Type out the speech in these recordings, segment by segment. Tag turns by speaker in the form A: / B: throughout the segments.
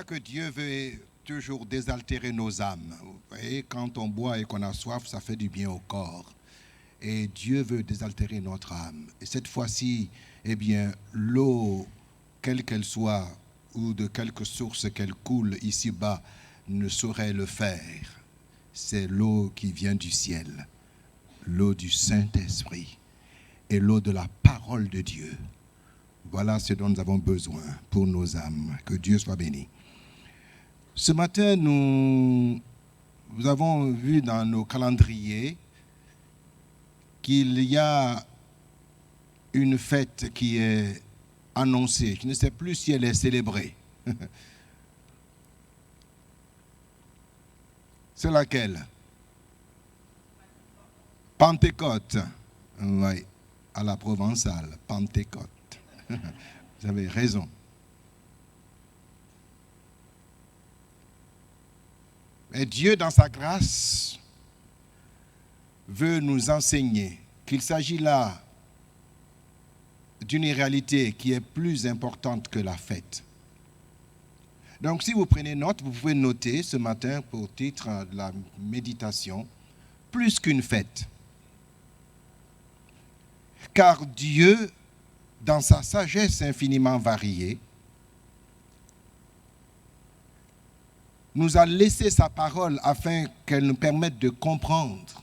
A: que Dieu veut toujours désaltérer nos âmes. Vous voyez, quand on boit et qu'on a soif, ça fait du bien au corps. Et Dieu veut désaltérer notre âme. Et cette fois-ci, eh bien, l'eau, quelle qu'elle soit, ou de quelque source qu'elle coule ici-bas, ne saurait le faire. C'est l'eau qui vient du ciel, l'eau du Saint-Esprit et l'eau de la parole de Dieu. Voilà ce dont nous avons besoin pour nos âmes. Que Dieu soit béni. Ce matin, nous avons vu dans nos calendriers qu'il y a une fête qui est annoncée. Je ne sais plus si elle est célébrée. C'est laquelle? Pentecôte. Oui, à la provençale, Pentecôte. Vous avez raison. Et Dieu, dans sa grâce, veut nous enseigner qu'il s'agit là d'une réalité qui est plus importante que la fête. Donc, si vous prenez note, vous pouvez noter ce matin pour titre de la méditation, plus qu'une fête. Car Dieu, dans sa sagesse infiniment variée, nous a laissé sa parole afin qu'elle nous permette de comprendre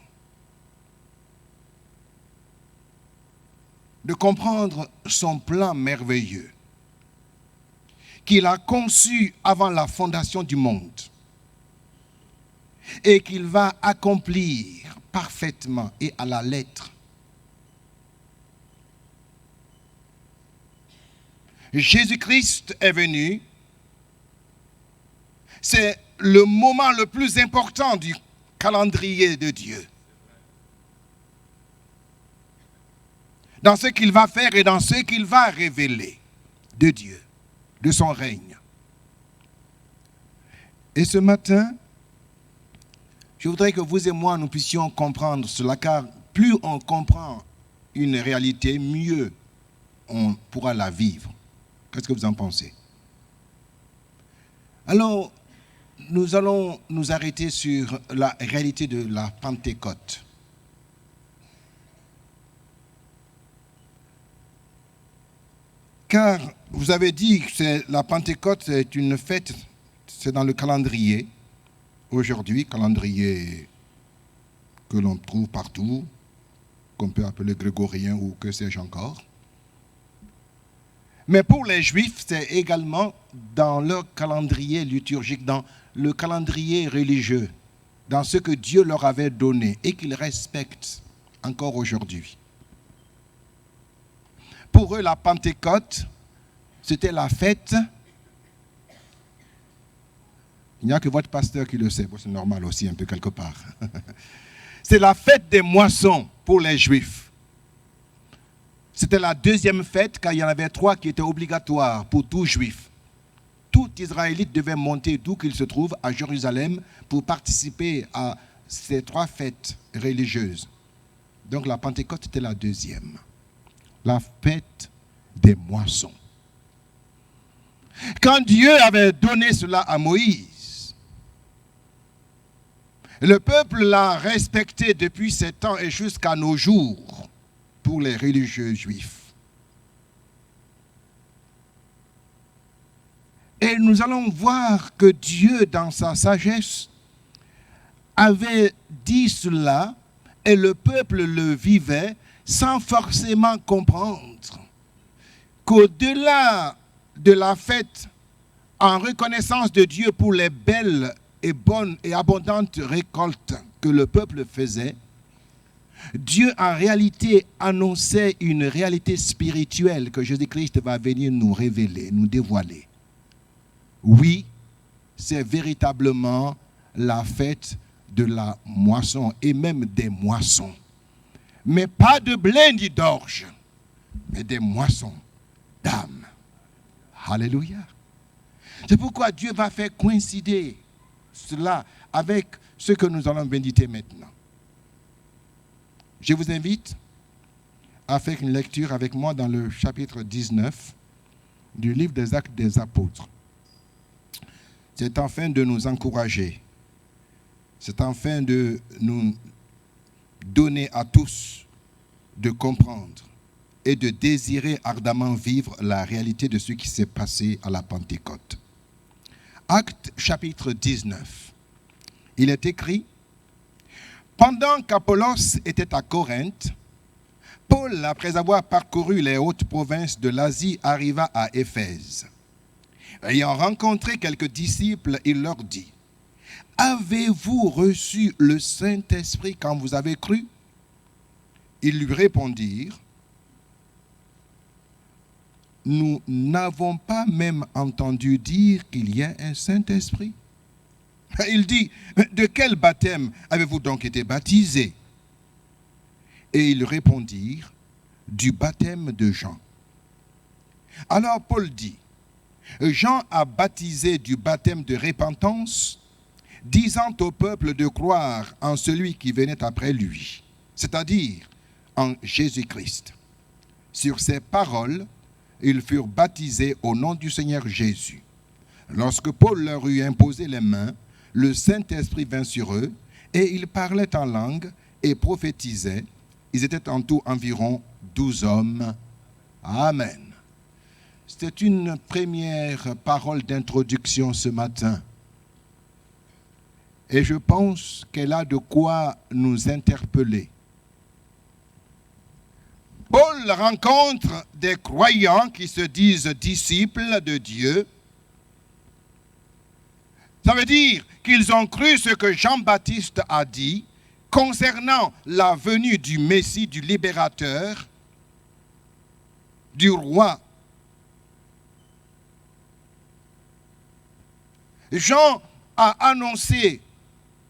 A: son plan merveilleux qu'il a conçu avant la fondation du monde et qu'il va accomplir parfaitement et à la lettre. Jésus-Christ est venu. C'est le moment le plus important du calendrier de Dieu. Dans ce qu'il va faire et dans ce qu'il va révéler de Dieu, de son règne. Et ce matin, je voudrais que vous et moi, nous puissions comprendre cela, car plus on comprend une réalité, mieux on pourra la vivre. Qu'est-ce que vous en pensez? Alors, nous allons nous arrêter sur la réalité de la Pentecôte. Car vous avez dit que la Pentecôte est une fête, c'est dans le calendrier, aujourd'hui, calendrier que l'on trouve partout, qu'on peut appeler grégorien ou que sais-je encore. Mais pour les Juifs, c'est également dans leur calendrier liturgique, dans le calendrier religieux, dans ce que Dieu leur avait donné et qu'ils respectent encore aujourd'hui. Pour eux, la Pentecôte, c'était la fête. Il n'y a que votre pasteur qui le sait, c'est normal aussi un peu quelque part. C'est la fête des moissons pour les Juifs. C'était la deuxième fête, car il y en avait 3 qui étaient obligatoires pour tout Juif. Tout Israélite devait monter d'où qu'il se trouve à Jérusalem pour participer à ces 3 fêtes religieuses. Donc la Pentecôte était la deuxième. La fête des moissons. Quand Dieu avait donné cela à Moïse, le peuple l'a respecté depuis ces temps et jusqu'à nos jours pour les religieux juifs. Et nous allons voir que Dieu, dans sa sagesse, avait dit cela et le peuple le vivait sans forcément comprendre qu'au-delà de la fête en reconnaissance de Dieu pour les belles et bonnes et abondantes récoltes que le peuple faisait, Dieu en réalité annonçait une réalité spirituelle que Jésus-Christ va venir nous révéler, nous dévoiler. Oui, c'est véritablement la fête de la moisson et même des moissons. Mais pas de blé ni d'orge, mais des moissons d'âme. Alléluia. C'est pourquoi Dieu va faire coïncider cela avec ce que nous allons méditer maintenant. Je vous invite à faire une lecture avec moi dans le chapitre 19 du livre des Actes des Apôtres. c'est afin de nous encourager. C'est afin de nous donner à tous de comprendre et de désirer ardemment vivre la réalité de ce qui s'est passé à la Pentecôte. Actes chapitre 19. Il est écrit: pendant qu'Apollos était à Corinthe, Paul, après avoir parcouru les hautes provinces de l'Asie, arriva à Éphèse. Ayant rencontré quelques disciples, il leur dit: avez-vous reçu le Saint-Esprit quand vous avez cru? Ils lui répondirent: nous n'avons pas même entendu dire qu'il y a un Saint-Esprit. Il dit: de quel baptême avez-vous donc été baptisés? Et ils répondirent: du baptême de Jean. Alors Paul dit: Jean a baptisé du baptême de repentance, disant au peuple de croire en celui qui venait après lui, c'est-à-dire en Jésus-Christ. Sur ces paroles, ils furent baptisés au nom du Seigneur Jésus. Lorsque Paul leur eut imposé les mains, le Saint-Esprit vint sur eux, et ils parlaient en langue et prophétisaient. Ils étaient en tout environ 12 hommes. Amen. C'était une première parole d'introduction ce matin. Et je pense qu'elle a de quoi nous interpeller. Paul rencontre des croyants qui se disent disciples de Dieu. Ça veut dire qu'ils ont cru ce que Jean-Baptiste a dit concernant la venue du Messie, du libérateur, du roi. Jean a annoncé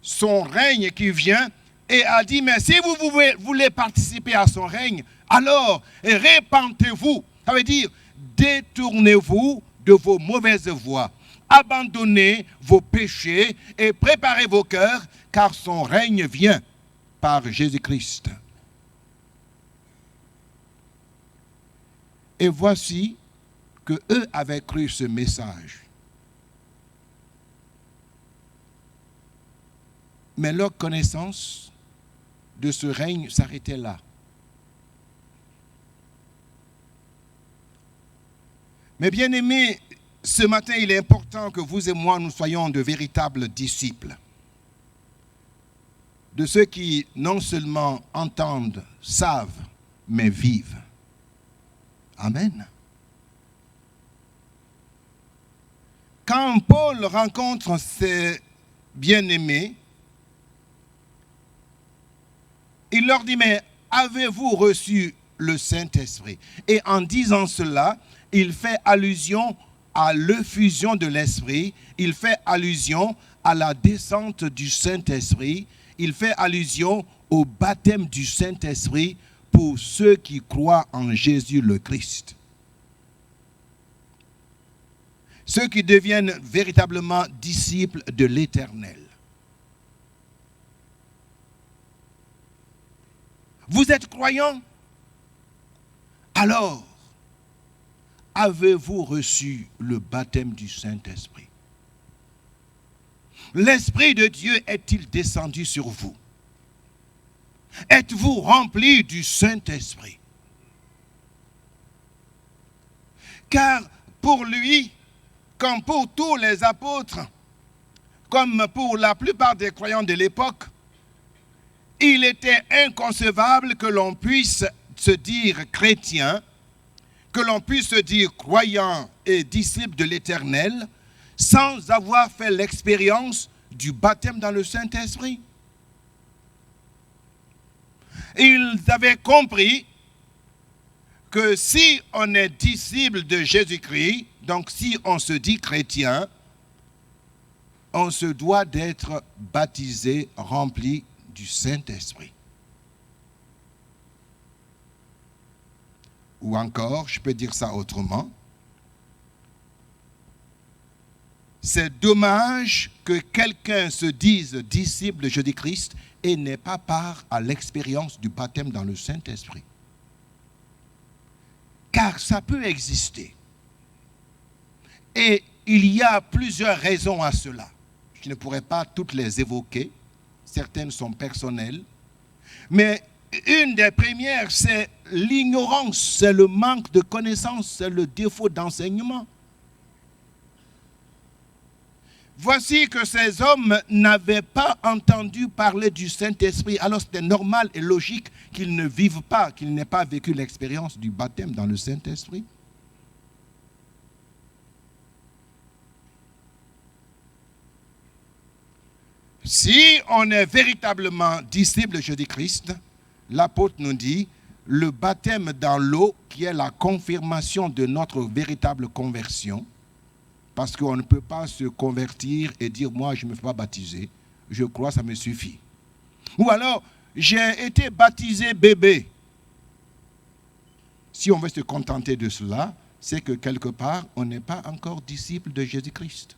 A: son règne qui vient et a dit: mais si vous voulez participer à son règne, alors répentez-vous. Ça veut dire détournez-vous de vos mauvaises voies. Abandonnez vos péchés et préparez vos cœurs, car son règne vient par Jésus-Christ. Et voici que eux avaient cru ce message. Mais leur connaissance de ce règne s'arrêtait là. Mais bien aimés, ce matin, il est important que vous et moi, nous soyons de véritables disciples. De ceux qui non seulement entendent, savent, mais vivent. Amen. Quand Paul rencontre ses bien-aimés, il leur dit: mais avez-vous reçu le Saint-Esprit? Et en disant cela, il fait allusion à l'effusion de l'Esprit, il fait allusion à la descente du Saint-Esprit, il fait allusion au baptême du Saint-Esprit pour ceux qui croient en Jésus le Christ. Ceux qui deviennent véritablement disciples de l'Éternel. Vous êtes croyants? Alors, avez-vous reçu le baptême du Saint-Esprit? L'Esprit de Dieu est-il descendu sur vous? Êtes-vous remplis du Saint-Esprit? Car pour lui, comme pour tous les apôtres, comme pour la plupart des croyants de l'époque, il était inconcevable que l'on puisse se dire chrétien, que l'on puisse se dire croyant et disciple de l'Éternel, sans avoir fait l'expérience du baptême dans le Saint-Esprit. Ils avaient compris que si on est disciple de Jésus-Christ, donc si on se dit chrétien, on se doit d'être baptisé, rempli du Saint-Esprit. Ou encore, je peux dire ça autrement, c'est dommage que quelqu'un se dise disciple de Jésus-Christ et n'ait pas part à l'expérience du baptême dans le Saint-Esprit. Car ça peut exister. Et il y a plusieurs raisons à cela. Je ne pourrais pas toutes les évoquer. Certaines sont personnelles. Mais une des premières, c'est l'ignorance, c'est le manque de connaissance, c'est le défaut d'enseignement. Voici que ces hommes n'avaient pas entendu parler du Saint-Esprit. Alors c'était normal et logique qu'ils ne vivent pas, qu'ils n'aient pas vécu l'expérience du baptême dans le Saint-Esprit. Si on est véritablement disciple de Jésus-Christ, l'apôtre nous dit, le baptême dans l'eau qui est la confirmation de notre véritable conversion, parce qu'on ne peut pas se convertir et dire, moi je ne me fais pas baptiser, je crois ça me suffit. Ou alors, j'ai été baptisé bébé. Si on veut se contenter de cela, c'est que quelque part, on n'est pas encore disciple de Jésus-Christ.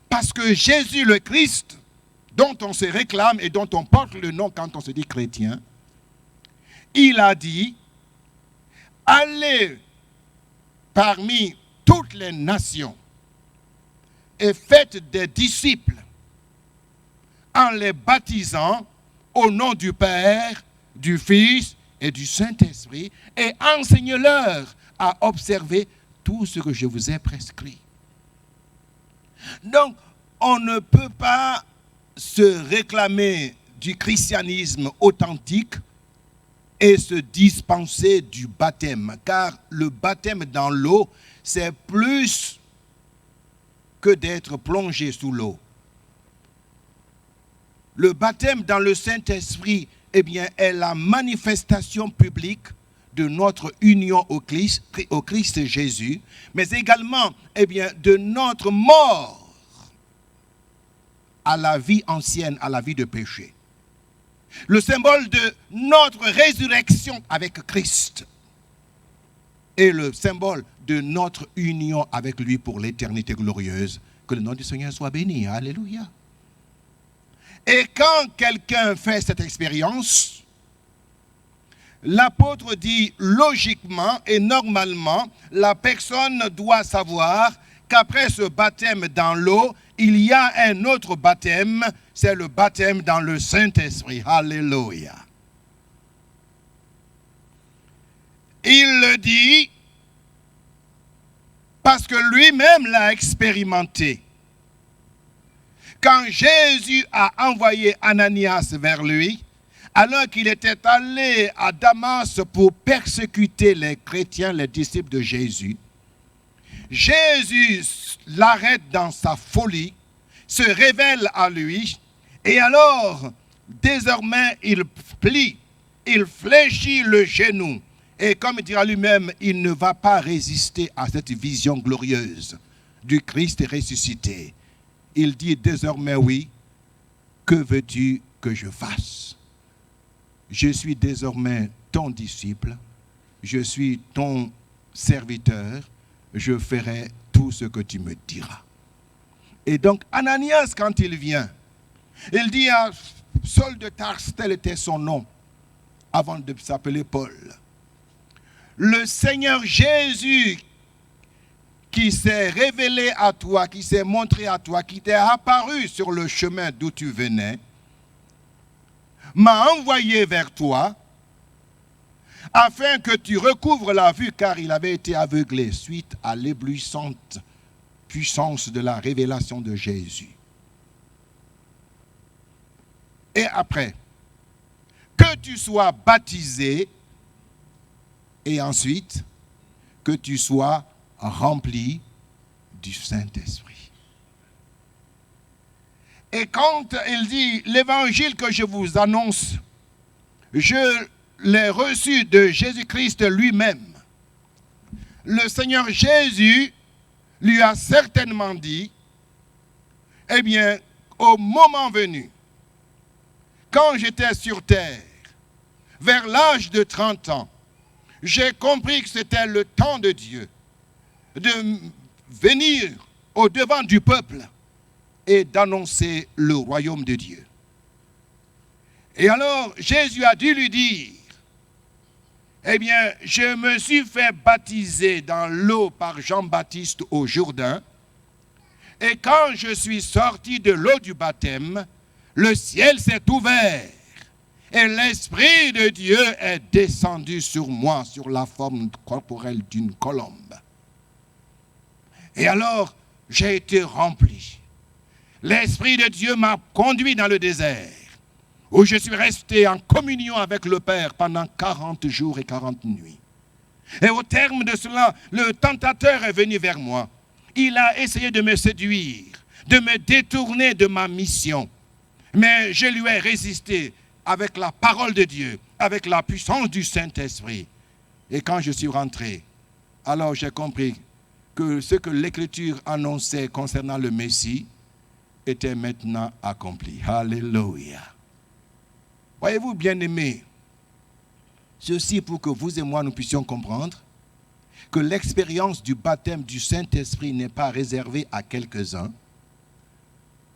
A: Parce que Jésus le Christ, dont on se réclame et dont on porte le nom quand on se dit chrétien, il a dit, allez parmi toutes les nations et faites des disciples en les baptisant au nom du Père, du Fils et du Saint-Esprit et enseignez-leur à observer tout ce que je vous ai prescrit. Donc, on ne peut pas se réclamer du christianisme authentique et se dispenser du baptême, car le baptême dans l'eau, c'est plus que d'être plongé sous l'eau. Le baptême dans le Saint-Esprit, eh bien, est la manifestation publique de notre union au Christ Jésus, mais également, eh bien, de notre mort à la vie ancienne, à la vie de péché. Le symbole de notre résurrection avec Christ et le symbole de notre union avec lui pour l'éternité glorieuse. Que le nom du Seigneur soit béni. Alléluia. Et quand quelqu'un fait cette expérience, l'apôtre dit logiquement et normalement, la personne doit savoir qu'après ce baptême dans l'eau, il y a un autre baptême, c'est le baptême dans le Saint-Esprit. Alléluia. Il le dit parce que lui-même l'a expérimenté. Quand Jésus a envoyé Ananias vers lui, alors qu'il était allé à Damas pour persécuter les chrétiens, les disciples de Jésus, Jésus l'arrête dans sa folie, se révèle à lui, et alors, désormais, il plie, il fléchit le genou, et comme il dira lui-même, il ne va pas résister à cette vision glorieuse du Christ ressuscité. Il dit désormais, oui, que veux-tu que je fasse? Je suis désormais ton disciple, je suis ton serviteur, je ferai tout ce que tu me diras. Et donc, Ananias, quand il vient, il dit à Saul de Tarse, tel était son nom, avant de s'appeler Paul. Le Seigneur Jésus qui s'est révélé à toi, qui s'est montré à toi, qui t'est apparu sur le chemin d'où tu venais, m'a envoyé vers toi afin que tu recouvres la vue, car il avait été aveuglé suite à l'éblouissante puissance de la révélation de Jésus. Et après, que tu sois baptisé et ensuite que tu sois rempli du Saint-Esprit. Et quand il dit l'évangile que je vous annonce, je l'ai reçu de Jésus-Christ lui-même. Le Seigneur Jésus lui a certainement dit, eh bien, au moment venu, quand j'étais sur terre, vers l'âge de 30 ans, j'ai compris que c'était le temps de Dieu de venir au devant du peuple et d'annoncer le royaume de Dieu. Et alors, Jésus a dû lui dire, Eh bien, je me suis fait baptiser dans l'eau par Jean-Baptiste au Jourdain. Et quand je suis sorti de l'eau du baptême, le ciel s'est ouvert. Et l'Esprit de Dieu est descendu sur moi, sur la forme corporelle d'une colombe. Et alors, j'ai été rempli. L'Esprit de Dieu m'a conduit dans le désert, où je suis resté en communion avec le Père pendant 40 jours et 40 nuits. Et au terme de cela, le tentateur est venu vers moi. Il a essayé de me séduire, de me détourner de ma mission. Mais je lui ai résisté avec la parole de Dieu, avec la puissance du Saint-Esprit. Et quand je suis rentré, alors j'ai compris que ce que l'Écriture annonçait concernant le Messie était maintenant accompli. Alléluia. Voyez-vous, bien-aimés, ceci pour que vous et moi nous puissions comprendre que l'expérience du baptême du Saint-Esprit n'est pas réservée à quelques-uns,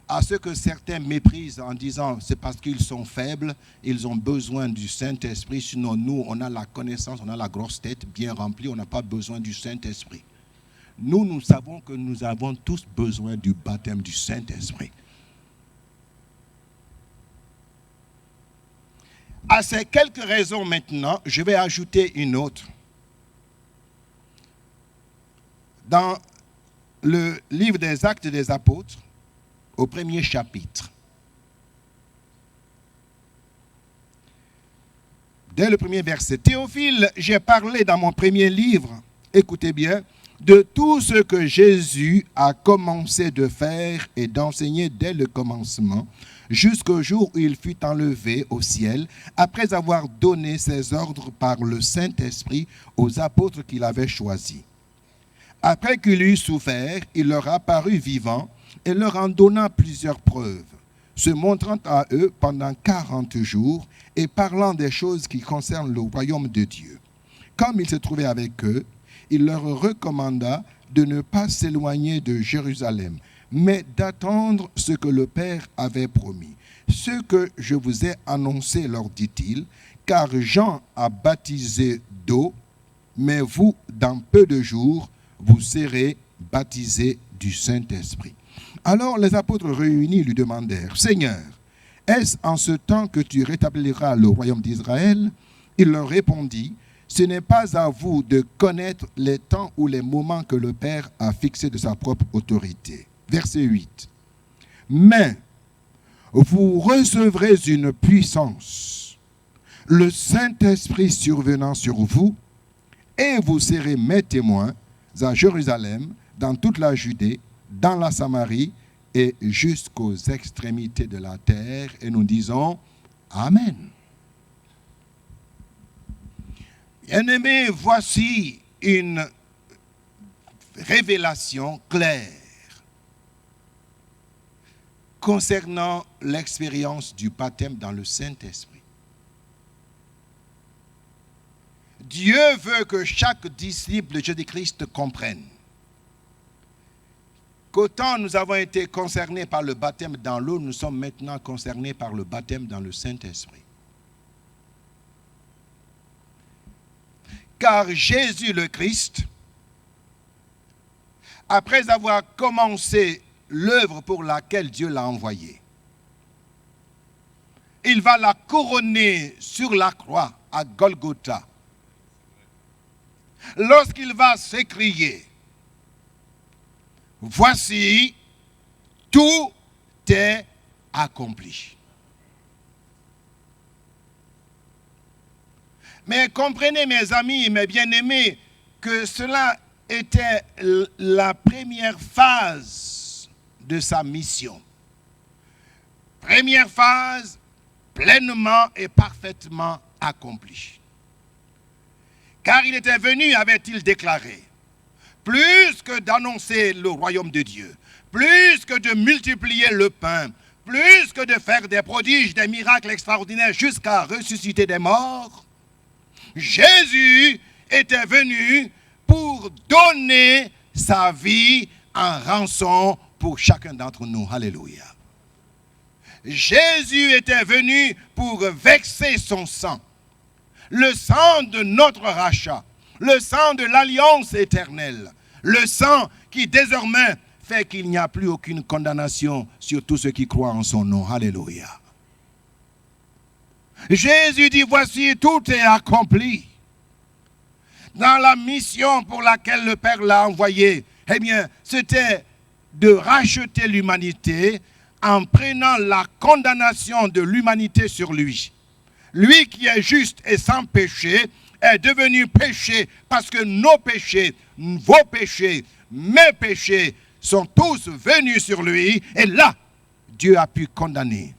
A: à ceux que certains méprisent en disant c'est parce qu'ils sont faibles, ils ont besoin du Saint-Esprit, sinon nous, on a la connaissance, on a la grosse tête bien remplie, on n'a pas besoin du Saint-Esprit. Nous savons que nous avons tous besoin du baptême du Saint-Esprit. À ces quelques raisons maintenant, je vais ajouter une autre. Dans le livre des Actes des Apôtres, au premier chapitre, dès le premier verset, Théophile, j'ai parlé dans mon premier livre, écoutez bien, de tout ce que Jésus a commencé de faire et d'enseigner dès le commencement, jusqu'au jour où il fut enlevé au ciel, après avoir donné ses ordres par le Saint-Esprit aux apôtres qu'il avait choisis. Après qu'il eut souffert, il leur apparut vivant et leur en donna plusieurs preuves, se montrant à eux pendant 40 jours et parlant des choses qui concernent le royaume de Dieu. Comme il se trouvait avec eux, il leur recommanda de ne pas s'éloigner de Jérusalem, mais d'attendre ce que le Père avait promis. Ce que je vous ai annoncé, leur dit-il, car Jean a baptisé d'eau, mais vous, dans peu de jours, vous serez baptisés du Saint-Esprit. Alors les apôtres réunis lui demandèrent, « Seigneur, est-ce en ce temps que tu rétabliras le royaume d'Israël ?» Il leur répondit, « Ce n'est pas à vous de connaître les temps ou les moments que le Père a fixés de sa propre autorité. » Verset 8. « Mais vous recevrez une puissance, le Saint-Esprit survenant sur vous, et vous serez mes témoins à Jérusalem, dans toute la Judée, dans la Samarie et jusqu'aux extrémités de la terre. » Et nous disons Amen. Bien-aimés, voici une révélation claire concernant l'expérience du baptême dans le Saint-Esprit. Dieu veut que chaque disciple de Jésus-Christ comprenne qu'autant nous avons été concernés par le baptême dans l'eau, nous sommes maintenant concernés par le baptême dans le Saint-Esprit. Car Jésus le Christ, après avoir commencé l'œuvre pour laquelle Dieu l'a envoyé, il va la couronner sur la croix à Golgotha. Lorsqu'il va s'écrier, « Voici, tout est accompli. » Mais comprenez, mes amis, mes bien-aimés, que cela était la première phase de sa mission. Première phase pleinement et parfaitement accomplie. Car il était venu, avait-il déclaré, plus que d'annoncer le royaume de Dieu, plus que de multiplier le pain, plus que de faire des prodiges, des miracles extraordinaires jusqu'à ressusciter des morts, Jésus était venu pour donner sa vie en rançon pour chacun d'entre nous. Alléluia. Jésus était venu pour verser son sang. le sang de notre rachat, le sang de l'alliance éternelle, le sang qui désormais fait qu'il n'y a plus aucune condamnation sur tous ceux qui croient en son nom. Alléluia. Jésus dit, voici, tout est accompli. Dans la mission pour laquelle le Père l'a envoyé, eh bien, c'était de racheter l'humanité en prenant la condamnation de l'humanité sur lui. Lui qui est juste et sans péché est devenu péché parce que nos péchés, vos péchés, mes péchés sont tous venus sur lui. Et là, Dieu a pu condamner.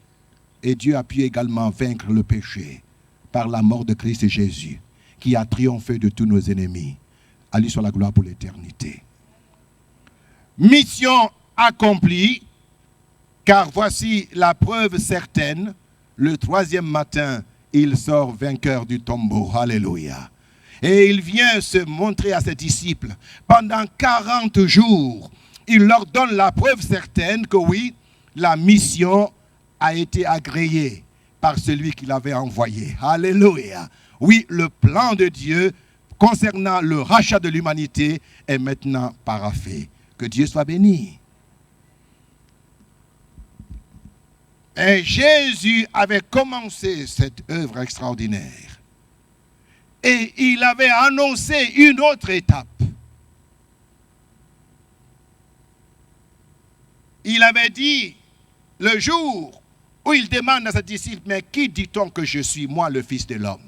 A: Et Dieu a pu également vaincre le péché par la mort de Christ Jésus, qui a triomphé de tous nos ennemis. À lui soit la gloire pour l'éternité. Mission accomplie, car voici la preuve certaine. Le troisième matin, il sort vainqueur du tombeau. Alléluia. Et il vient se montrer à ses disciples. Pendant 40 jours, il leur donne la preuve certaine que oui, la mission a été agréée par celui qui l'avait envoyé. Alléluia. Oui, le plan de Dieu concernant le rachat de l'humanité est maintenant paraphé. Que Dieu soit béni. Et Jésus avait commencé cette œuvre extraordinaire. Et il avait annoncé une autre étape. Il avait dit, le jour où il demande à ses disciples, mais qui dit-on que je suis, moi, le Fils de l'homme?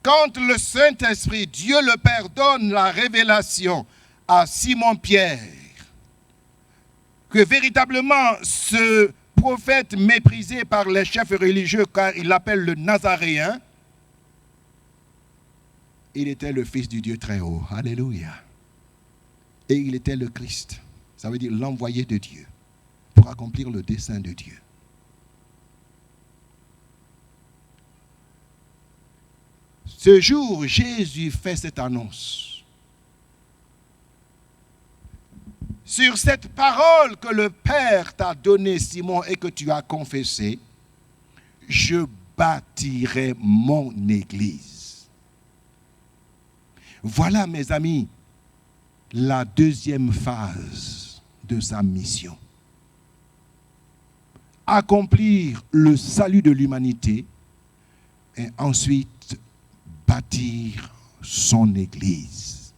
A: Quand le Saint-Esprit, Dieu le Père, donne la révélation à Simon-Pierre, que véritablement ce prophète méprisé par les chefs religieux, car il l'appelle le Nazaréen, il était le Fils du Dieu très haut. Alléluia. Et il était le Christ. Ça veut dire l'envoyé de Dieu pour accomplir le dessein de Dieu. Ce jour, Jésus fait cette annonce. Sur cette parole que le Père t'a donnée, Simon, et que tu as confessée, je bâtirai mon Église. Voilà, mes amis, la deuxième phase de sa mission. Accomplir le salut de l'humanité et ensuite bâtir son Église.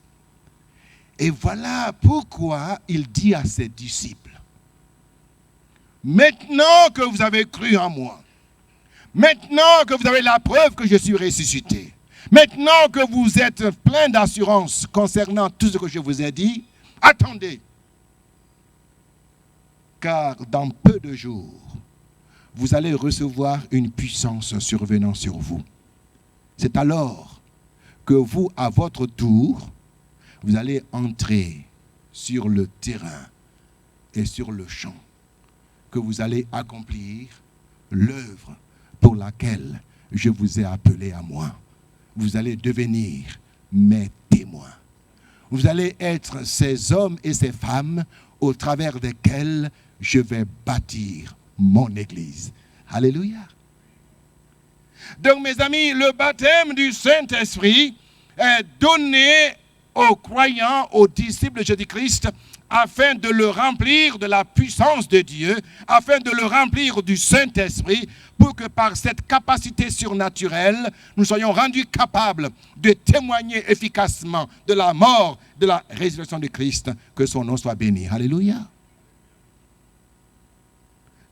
A: Et voilà pourquoi il dit à ses disciples, maintenant que vous avez cru en moi, maintenant que vous avez la preuve que je suis ressuscité, maintenant que vous êtes plein d'assurance concernant tout ce que je vous ai dit, attendez. Car dans peu de jours, vous allez recevoir une puissance survenant sur vous. C'est alors que vous, à votre tour, vous allez entrer sur le terrain et sur le champ, que vous allez accomplir l'œuvre pour laquelle je vous ai appelé à moi. Vous allez devenir mes témoins. Vous allez être ces hommes et ces femmes au travers desquels je vais bâtir mon Église. Alléluia. Donc, mes amis, le baptême du Saint-Esprit est donné aux croyants, aux disciples de Jésus-Christ, afin de le remplir de la puissance de Dieu, afin de le remplir du Saint-Esprit, pour que par cette capacité surnaturelle, nous soyons rendus capables de témoigner efficacement de la mort, de la résurrection de Christ. Que son nom soit béni. Alléluia.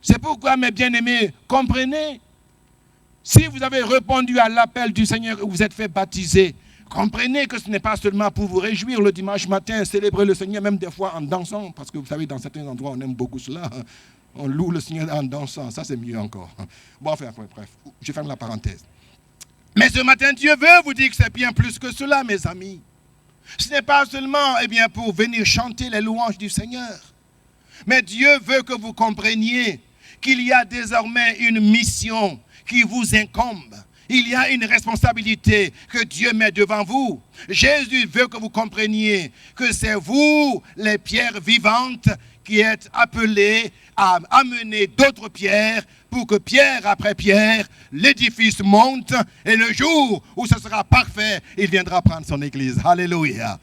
A: C'est pourquoi, mes bien-aimés, comprenez, si vous avez répondu à l'appel du Seigneur et vous êtes fait baptiser, comprenez que ce n'est pas seulement pour vous réjouir le dimanche matin, célébrer le Seigneur, même des fois en dansant, parce que vous savez, dans certains endroits, on aime beaucoup cela. On loue le Seigneur en dansant, ça c'est mieux encore. Bon, enfin, bref, je ferme la parenthèse. Mais ce matin, Dieu veut vous dire que c'est bien plus que cela, mes amis. Ce n'est pas seulement pour venir chanter les louanges du Seigneur, mais Dieu veut que vous compreniez qu'il y a désormais une mission qui vous incombe. Il y a une responsabilité que Dieu met devant vous. Jésus veut que vous compreniez que c'est vous, les pierres vivantes, qui est appelé à amener d'autres pierres pour que pierre après pierre, l'édifice monte et le jour où ce sera parfait, il viendra prendre son église. Alléluia.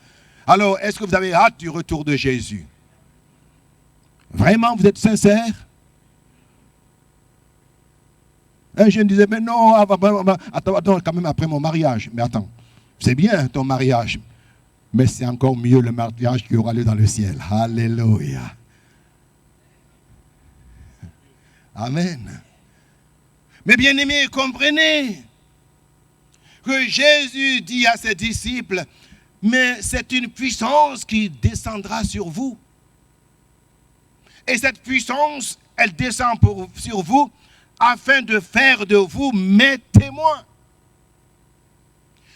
A: Alors, est-ce que vous avez hâte du retour de Jésus? Vraiment, vous êtes sincère? Un jeune disait, mais non, attends, quand même après mon mariage. Mais attends, c'est bien ton mariage, mais c'est encore mieux le mariage qui aura lieu dans le ciel. Alléluia. Amen. Mais bien aimés, comprenez que Jésus dit à ses disciples, mais c'est une puissance qui descendra sur vous. Et cette puissance, elle descend sur vous afin de faire de vous mes témoins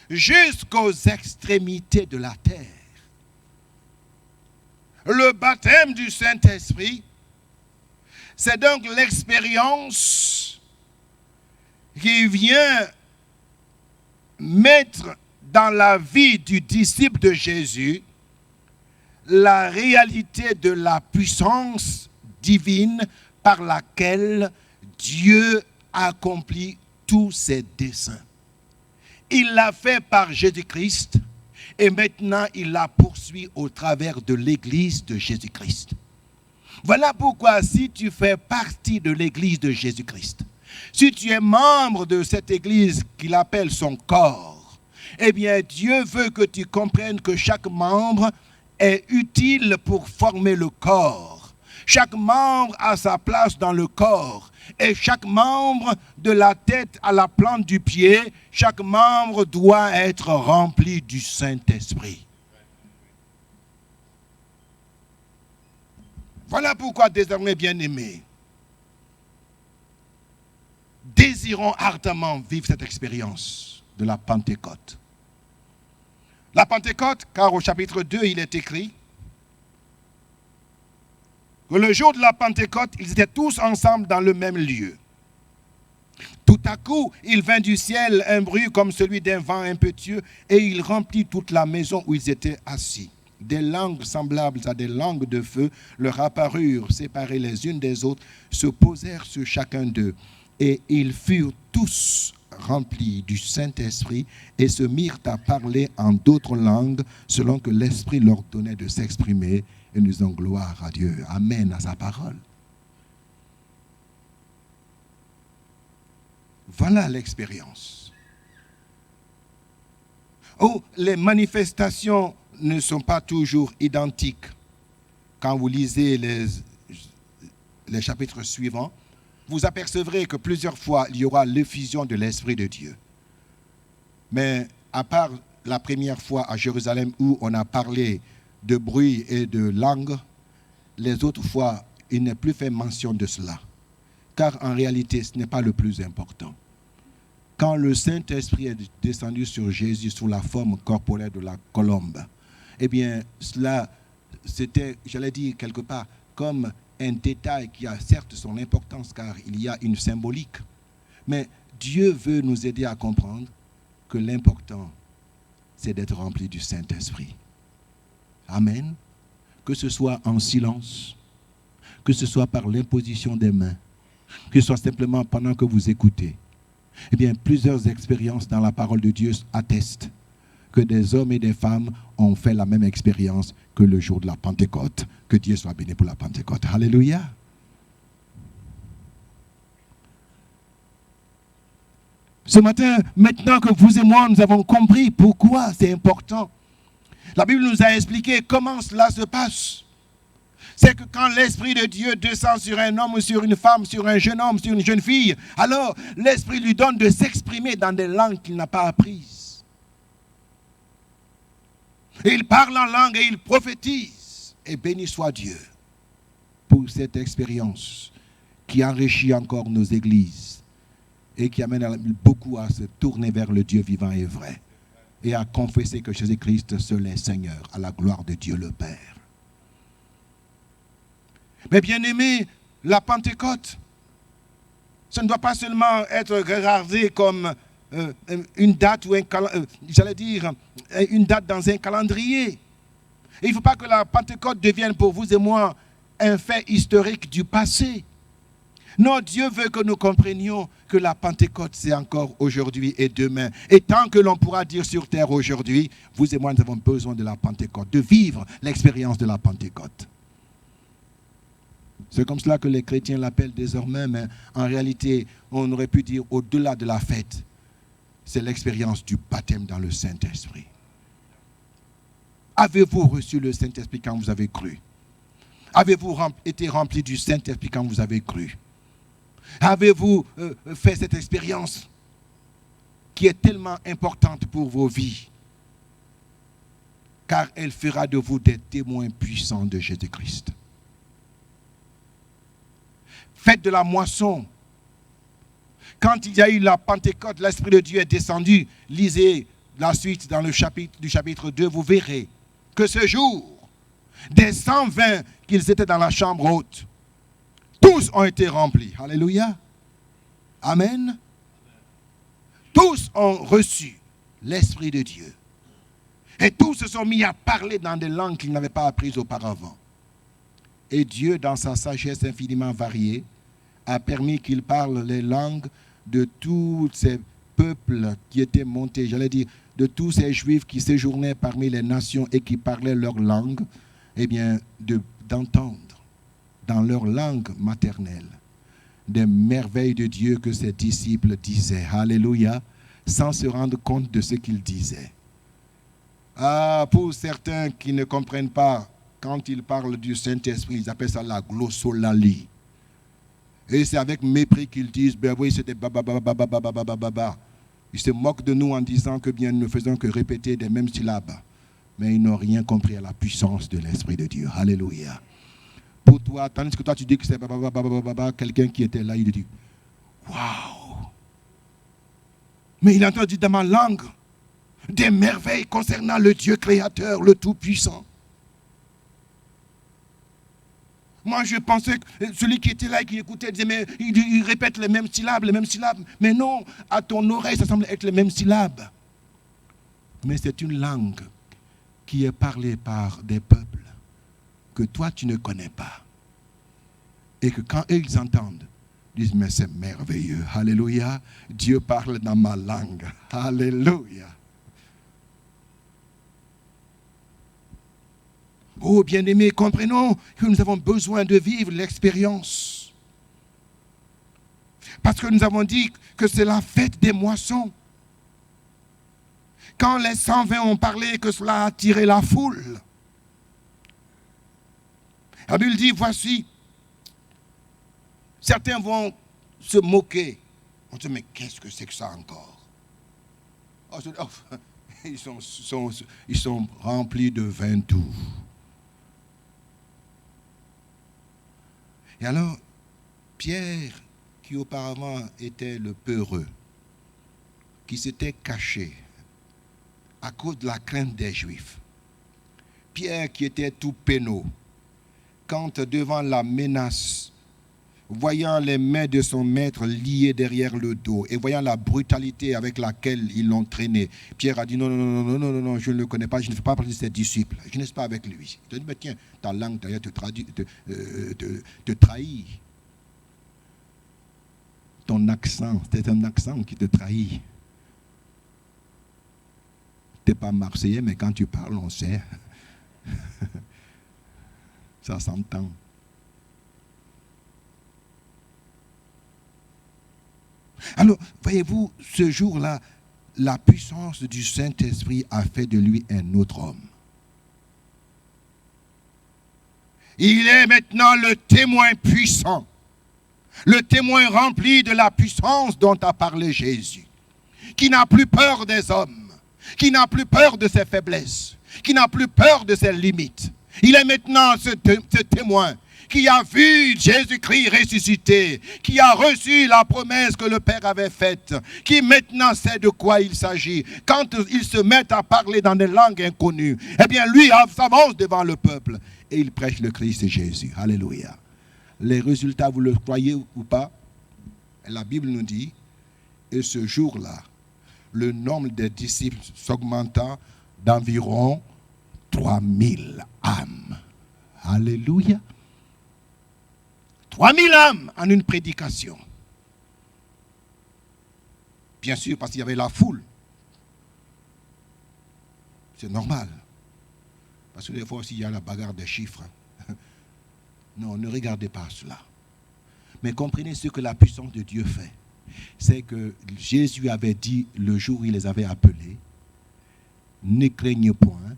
A: jusqu'aux extrémités de la terre. Le baptême du Saint-Esprit, c'est donc l'expérience qui vient mettre dans la vie du disciple de Jésus la réalité de la puissance divine par laquelle Dieu accomplit tous ses desseins. Il l'a fait par Jésus-Christ et maintenant il la poursuit au travers de l'Église de Jésus-Christ. Voilà pourquoi si tu fais partie de l'Église de Jésus-Christ, si tu es membre de cette Église qu'il appelle son corps, eh bien Dieu veut que tu comprennes que chaque membre est utile pour former le corps. Chaque membre a sa place dans le corps. Et chaque membre, de la tête à la plante du pied, chaque membre doit être rempli du Saint-Esprit. Voilà pourquoi, désormais, bien-aimés, désirons ardemment vivre cette expérience de la Pentecôte. La Pentecôte, car au chapitre 2, il est écrit que le jour de la Pentecôte, ils étaient tous ensemble dans le même lieu. Tout à coup, il vint du ciel un bruit comme celui d'un vent impétueux et il remplit toute la maison où ils étaient assis. Des langues semblables à des langues de feu leur apparurent, séparées les unes des autres, se posèrent sur chacun d'eux. Et ils furent tous remplis du Saint-Esprit et se mirent à parler en d'autres langues selon que l'Esprit leur donnait de s'exprimer. Et nous disons gloire à Dieu. Amen à sa parole. Voilà l'expérience. Oh, les manifestations ne sont pas toujours identiques. Quand vous lisez les chapitres suivants, vous apercevrez que plusieurs fois, il y aura l'effusion de l'Esprit de Dieu. Mais à part la première fois à Jérusalem où on a parlé de bruit et de langue, les autres fois, il n'est plus fait mention de cela. Car en réalité, ce n'est pas le plus important. Quand le Saint-Esprit est descendu sur Jésus sous la forme corporelle de la colombe, eh bien, cela, c'était, j'allais dire quelque part, comme un détail qui a certes son importance, car il y a une symbolique. Mais Dieu veut nous aider à comprendre que l'important, c'est d'être rempli du Saint-Esprit. Amen. Que ce soit en silence, que ce soit par l'imposition des mains, que ce soit simplement pendant que vous écoutez. Eh bien, plusieurs expériences dans la parole de Dieu attestent que des hommes et des femmes ont fait la même expérience que le jour de la Pentecôte. Que Dieu soit béni pour la Pentecôte. Alléluia. Ce matin, maintenant que vous et moi, nous avons compris pourquoi c'est important, la Bible nous a expliqué comment cela se passe. C'est que quand l'Esprit de Dieu descend sur un homme ou sur une femme, sur un jeune homme, sur une jeune fille, alors l'Esprit lui donne de s'exprimer dans des langues qu'il n'a pas apprises. Et il parle en langue et il prophétise. Et béni soit Dieu pour cette expérience qui enrichit encore nos églises et qui amène beaucoup à se tourner vers le Dieu vivant et vrai et à confesser que Jésus-Christ seul est Seigneur, à la gloire de Dieu le Père. Mais bien aimé, la Pentecôte, ça ne doit pas seulement être regardé comme une date ou une date dans un calendrier. Et il ne faut pas que la Pentecôte devienne pour vous et moi un fait historique du passé. Non, Dieu veut que nous comprenions que la Pentecôte, c'est encore aujourd'hui et demain. Et tant que l'on pourra dire sur terre aujourd'hui, vous et moi, nous avons besoin de la Pentecôte, de vivre l'expérience de la Pentecôte. C'est comme cela que les chrétiens l'appellent désormais, mais en réalité, on aurait pu dire au-delà de la fête, c'est l'expérience du baptême dans le Saint-Esprit. Avez-vous reçu le Saint-Esprit quand vous avez cru? Avez-vous été rempli du Saint-Esprit quand vous avez cru? Avez-vous fait cette expérience qui est tellement importante pour vos vies? Car elle fera de vous des témoins puissants de Jésus-Christ. Faites de la moisson. Quand il y a eu la Pentecôte, l'Esprit de Dieu est descendu. Lisez la suite dans le chapitre 2, vous verrez que ce jour, des 120 qu'ils étaient dans la chambre haute, tous ont été remplis. Alléluia. Amen. Tous ont reçu l'Esprit de Dieu. Et tous se sont mis à parler dans des langues qu'ils n'avaient pas apprises auparavant. Et Dieu, dans sa sagesse infiniment variée, a permis qu'ils parlent les langues de tous ces peuples qui étaient montés, j'allais dire, de tous ces juifs qui séjournaient parmi les nations et qui parlaient leur langue, eh bien, d'entendre dans leur langue maternelle des merveilles de Dieu que ses disciples disaient. Alléluia, sans se rendre compte de ce qu'ils disaient. Ah, pour certains qui ne comprennent pas, quand ils parlent du Saint-Esprit, ils appellent ça la glossolalie. Et c'est avec mépris qu'ils disent, ben oui, c'était bababababababababa. Ils se moquent de nous en disant que bien nous ne faisons que répéter des mêmes syllabes. Mais ils n'ont rien compris à la puissance de l'Esprit de Dieu. Alléluia. Pour toi, tandis que toi tu dis que c'est babababababa, quelqu'un qui était là, il dit, waouh. Mais il a entendu dans ma langue des merveilles concernant le Dieu créateur, le Tout-Puissant. Moi, je pensais que celui qui était là et qui écoutait disait, mais il répète les mêmes syllabes. Mais non, à ton oreille, ça semble être les mêmes syllabes. Mais c'est une langue qui est parlée par des peuples que toi, tu ne connais pas. Et que quand eux, ils entendent, ils disent, mais c'est merveilleux. Alléluia. Dieu parle dans ma langue. Alléluia. Oh, bien-aimés, comprenons que nous avons besoin de vivre l'expérience. Parce que nous avons dit que c'est la fête des moissons. Quand les 120 ont parlé, que cela a attiré la foule. La Bible dit, voici, certains vont se moquer. On se dit, mais qu'est-ce que c'est que ça encore? Ils sont remplis de vin doux. Et alors, Pierre, qui auparavant était le peureux, qui s'était caché à cause de la crainte des Juifs, Pierre qui était tout penaud, quand devant la menace, voyant les mains de son maître liées derrière le dos et voyant la brutalité avec laquelle ils l'ont traîné, Pierre a dit non, je ne le connais pas, je ne fais pas partie de ses disciples, je ne suis pas avec lui. Il a dit, mais tiens, ta langue d'ailleurs te trahit. Ton accent, c'est un accent qui te trahit. Tu n'es pas marseillais, mais quand tu parles, on sait. Ça s'entend. Alors, voyez-vous, ce jour-là, la puissance du Saint-Esprit a fait de lui un autre homme. Il est maintenant le témoin puissant, le témoin rempli de la puissance dont a parlé Jésus, qui n'a plus peur des hommes, qui n'a plus peur de ses faiblesses, qui n'a plus peur de ses limites. Il est maintenant ce témoin qui a vu Jésus-Christ ressuscité, qui a reçu la promesse que le Père avait faite, qui maintenant sait de quoi il s'agit. Quand il se met à parler dans des langues inconnues, eh bien lui s'avance devant le peuple et il prêche le Christ Jésus. Alléluia. Les résultats, vous le croyez ou pas? La Bible nous dit, et ce jour-là, le nombre des disciples s'augmenta d'environ 3000 âmes. Alléluia. 3000 âmes en une prédication. Bien sûr, parce qu'il y avait la foule. C'est normal. Parce que des fois aussi, il y a la bagarre des chiffres. Non, ne regardez pas cela. Mais comprenez ce que la puissance de Dieu fait. C'est que Jésus avait dit le jour où il les avait appelés, ne craignez point,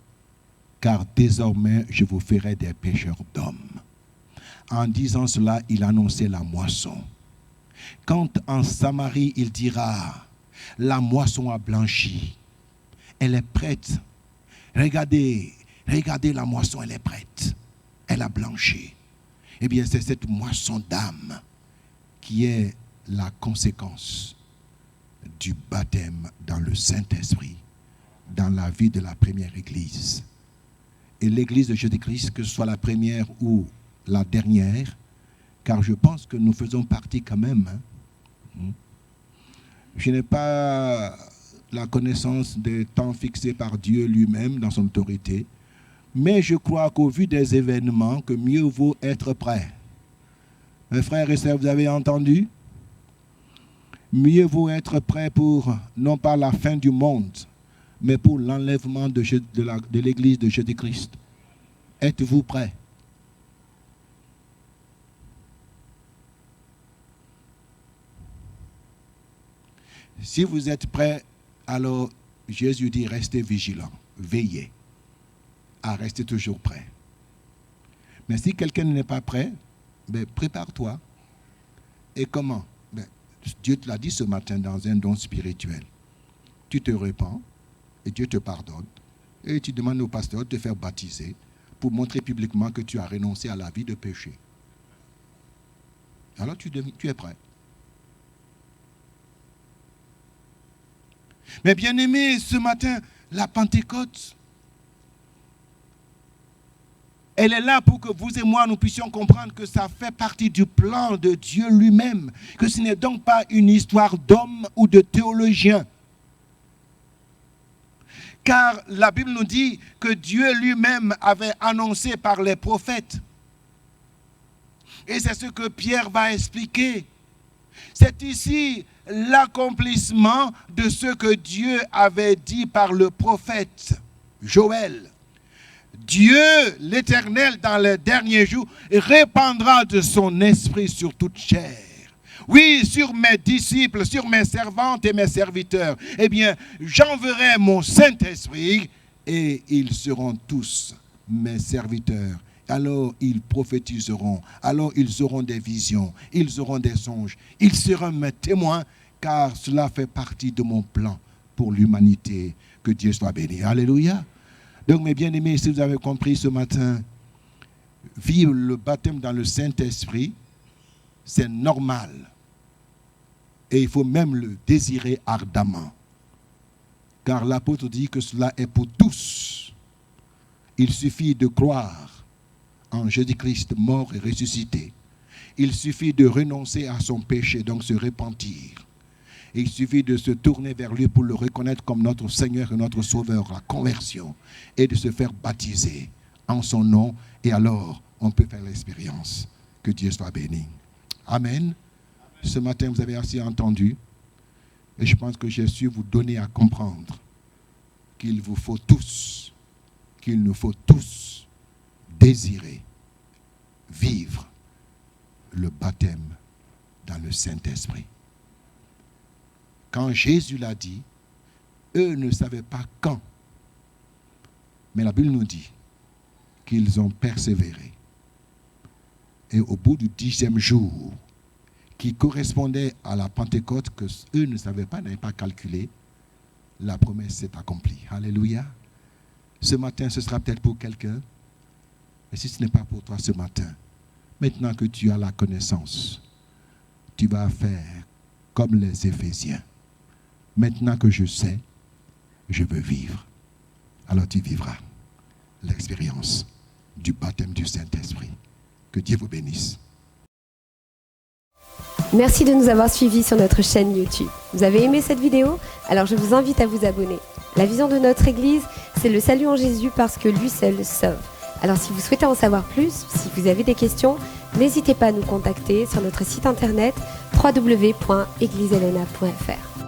A: car désormais je vous ferai des pêcheurs d'hommes. En disant cela, il annonçait la moisson. Quand en Samarie, il dira, la moisson a blanchi, elle est prête. Regardez la moisson, elle est prête. Elle a blanchi. Eh bien, c'est cette moisson d'âme qui est la conséquence du baptême dans le Saint-Esprit, dans la vie de la première Église. Et l'Église de Jésus-Christ, que ce soit la première ou la dernière, car je pense que nous faisons partie quand même. Je n'ai pas la connaissance des temps fixés par Dieu lui-même dans son autorité, mais je crois qu'au vu des événements, que mieux vaut être prêt. Mes frères et sœurs, vous avez entendu? Mieux vaut être prêt pour, non pas la fin du monde, mais pour l'enlèvement de l'Église de Jésus-Christ. Êtes-vous prêts? Si vous êtes prêts, alors Jésus dit restez vigilants, veillez à rester toujours prêt. Mais si quelqu'un n'est pas prêt, ben, prépare-toi. Et comment? Ben, Dieu te l'a dit ce matin dans un don spirituel. Tu te repens et Dieu te pardonne. Et tu demandes au pasteur de te faire baptiser pour montrer publiquement que tu as renoncé à la vie de péché. Alors tu es prêt. Mais bien aimé, ce matin, la Pentecôte, elle est là pour que vous et moi, nous puissions comprendre que ça fait partie du plan de Dieu lui-même. Que ce n'est donc pas une histoire d'homme ou de théologien. Car la Bible nous dit que Dieu lui-même avait annoncé par les prophètes. Et c'est ce que Pierre va expliquer. C'est ici l'accomplissement de ce que Dieu avait dit par le prophète Joël. Dieu, l'Éternel, dans les derniers jours, répandra de son esprit sur toute chair. Oui, sur mes disciples, sur mes servantes et mes serviteurs. Eh bien, j'enverrai mon Saint-Esprit et ils seront tous mes serviteurs. Alors ils prophétiseront, alors ils auront des visions, ils auront des songes. Ils seront mes témoins, car cela fait partie de mon plan pour l'humanité. Que Dieu soit béni. Alléluia. Donc, mes bien-aimés, si vous avez compris ce matin, vivre le baptême dans le Saint-Esprit, c'est normal. Et il faut même le désirer ardemment. Car l'apôtre dit que cela est pour tous. Il suffit de croire en Jésus-Christ mort et ressuscité. Il suffit de renoncer à son péché, donc se repentir. Il suffit de se tourner vers lui pour le reconnaître comme notre Seigneur et notre Sauveur, la conversion, et de se faire baptiser en son nom. Et alors, on peut faire l'expérience. Que Dieu soit béni. Amen. Ce matin, vous avez assez entendu. Et je pense que j'ai su vous donner à comprendre qu'il nous faut tous désirer vivre le baptême dans le Saint-Esprit. Quand Jésus l'a dit, eux ne savaient pas quand. Mais la Bible nous dit qu'ils ont persévéré. Et au bout du 10e jour, qui correspondait à la Pentecôte, que eux ne savaient pas, n'avaient pas calculé, la promesse s'est accomplie. Alléluia. Ce matin, ce sera peut-être pour quelqu'un. Et si ce n'est pas pour toi ce matin, maintenant que tu as la connaissance, tu vas faire comme les Éphésiens. Maintenant que je sais, je veux vivre. Alors tu vivras l'expérience du baptême du Saint-Esprit. Que Dieu vous bénisse.
B: Merci de nous avoir suivis sur notre chaîne YouTube. Vous avez aimé cette vidéo? Alors je vous invite à vous abonner. La vision de notre Église, c'est le salut en Jésus parce que lui seul sauve. Alors si vous souhaitez en savoir plus, si vous avez des questions, n'hésitez pas à nous contacter sur notre site internet www.egliseleena.fr.